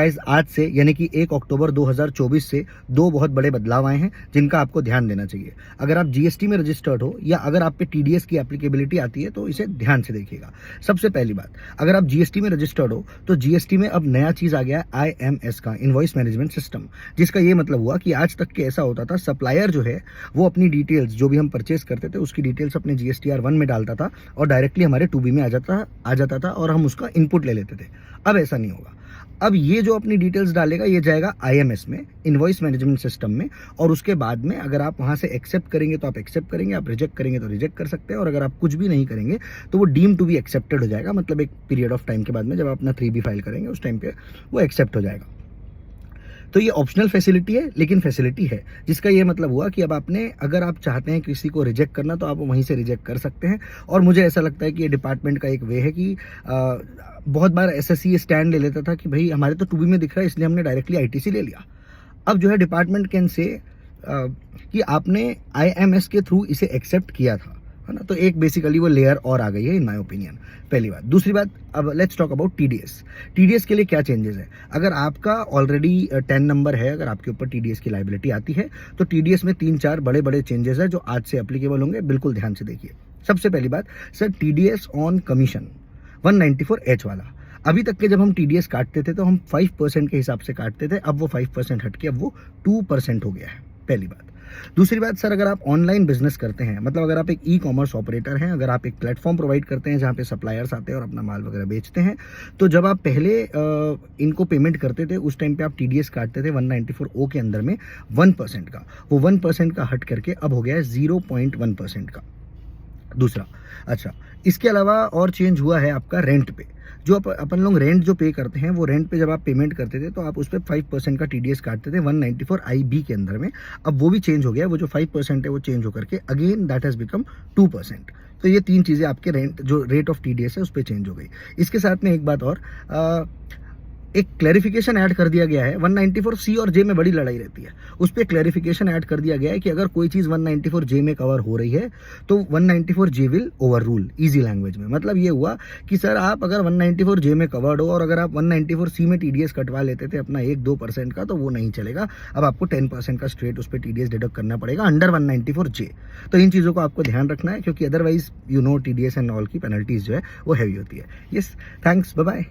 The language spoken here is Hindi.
गाइस आज से यानी कि 1 अक्टूबर 2024 से दो बहुत बड़े बदलाव आए हैं जिनका आपको ध्यान देना चाहिए। अगर आप जीएसटी में रजिस्टर्ड हो या अगर आप पे टीडीएस की एप्लीकेबिलिटी आती है तो इसे ध्यान से देखिएगा। सबसे पहली बात, अगर आप जीएसटी में रजिस्टर्ड हो तो जीएसटी में अब नया चीज आ गया है आईएमएस का, इनवॉइस मैनेजमेंट सिस्टम, जिसका ये मतलब हुआ कि आज तक के ऐसा होता था सप्लायर जो है वो अपनी डिटेल्स जो भी हम परचेज करते थे उसकी डिटेल्स अपने GSTR1 में डालता था और डायरेक्टली हमारे 2B में आ जाता था और हम उसका इनपुट ले लेते थे। अब ऐसा नहीं होगा। अब ये जो अपनी डिटेल्स डालेगा ये जाएगा आईएमएस में, इनवॉइस मैनेजमेंट सिस्टम में, और उसके बाद में अगर आप वहां से एक्सेप्ट करेंगे तो आप एक्सेप्ट करेंगे, आप रिजेक्ट करेंगे तो रिजेक्ट कर सकते हैं, और अगर आप कुछ भी नहीं करेंगे तो वो डीम टू बी एक्सेप्टेड हो जाएगा। मतलब एक पीरियड ऑफ टाइम के बाद में जब आप अपना 3B फाइल करेंगे उस टाइम पे वो एक्सेप्ट हो जाएगा। तो ये ऑप्शनल फैसिलिटी है लेकिन फैसिलिटी है, जिसका ये मतलब हुआ कि अब आपने अगर आप चाहते हैं किसी को रिजेक्ट करना तो आप वहीं से रिजेक्ट कर सकते हैं। और मुझे ऐसा लगता है कि ये डिपार्टमेंट का एक वे है कि बहुत बार एसएससी स्टैंड ले लेता था कि भाई हमारे तो 2B में दिख रहा है इसलिए हमने डायरेक्टली आईटीसी ले लिया। अब जो है डिपार्टमेंट कैन से कि आपने आईएमएस के थ्रू इसे एक्सेप्ट किया था, है ना। तो एक बेसिकली वो लेयर और आ गई है इन माय ओपिनियन, पहली बात। दूसरी बात, अब let's talk about TDS. TDS के लिए क्या चेंजेस है। अगर आपका ऑलरेडी 10 नंबर है, अगर आपके ऊपर टीडीएस की लायबिलिटी आती है तो टीडीएस में 3-4 बड़े बड़े चेंजेस है जो आज से एप्लीकेबल होंगे। बिल्कुल ध्यान से देखिए। सबसे पहली बात sir, TDS on commission 194H वाला, अभी तक के जब हम टीडीएस काटते थे तो हम 5% के हिसाब से काटते थे, अब वो 5% हट के अब वो 2% हो गया है, पहली बात। दूसरी बात सर, अगर आप ऑनलाइन बिजनेस करते हैं, मतलब अगर आप एक ई-कॉमर्स ऑपरेटर हैं, अगर आप एक प्लेटफॉर्म प्रोवाइड करते हैं जहां पे सप्लायर्स आते हैं और अपना माल वगैरह बेचते हैं, तो जब आप पहले इनको पेमेंट करते थे उस टाइम पे आप टीडीएस काटते थे 194O के अंदर में 1% का, वो 1% का हट करके अब हो गया है 0.1% का। दूसरा, अच्छा, इसके अलावा और चेंज हुआ है आपका रेंट पे। जो अपन लोग रेंट जो पे करते हैं वो रेंट पे जब आप पेमेंट करते थे तो आप उस पर 5% का टीडीएस काटते थे 194IB के अंदर में। अब वो भी चेंज हो गया, वो जो 5% है वो चेंज होकर के अगेन दैट हैज बिकम 2%। तो ये 3 चीज़ें आपके रेंट जो रेट ऑफ टीडीएस है उस पर चेंज हो गई। इसके साथ में एक बात और, एक क्लैरिफिकेशन ऐड कर दिया गया है। 194C और J में बड़ी लड़ाई रहती है, उस पर क्लैरिफिकेशन ऐड कर दिया गया है कि अगर कोई चीज़ 194J में कवर हो रही है तो 194J will over rule. Easy language में मतलब ये हुआ कि सर आप अगर 194J में कवर्ड हो और अगर आप 194C में टीडीएस कटवा लेते थे अपना 1-2% का, तो वो नहीं चलेगा। अब आपको 10% का स्ट्रेट उस पर टीडीएस डिडक्ट करना पड़ेगा अंडर 194J। तो इन चीज़ों को आपको ध्यान रखना है क्योंकि अदरवाइज टीडीएस एंड ऑल की पेनल्टीज जो है वो हैवी होती है। Yes, thanks, bye bye.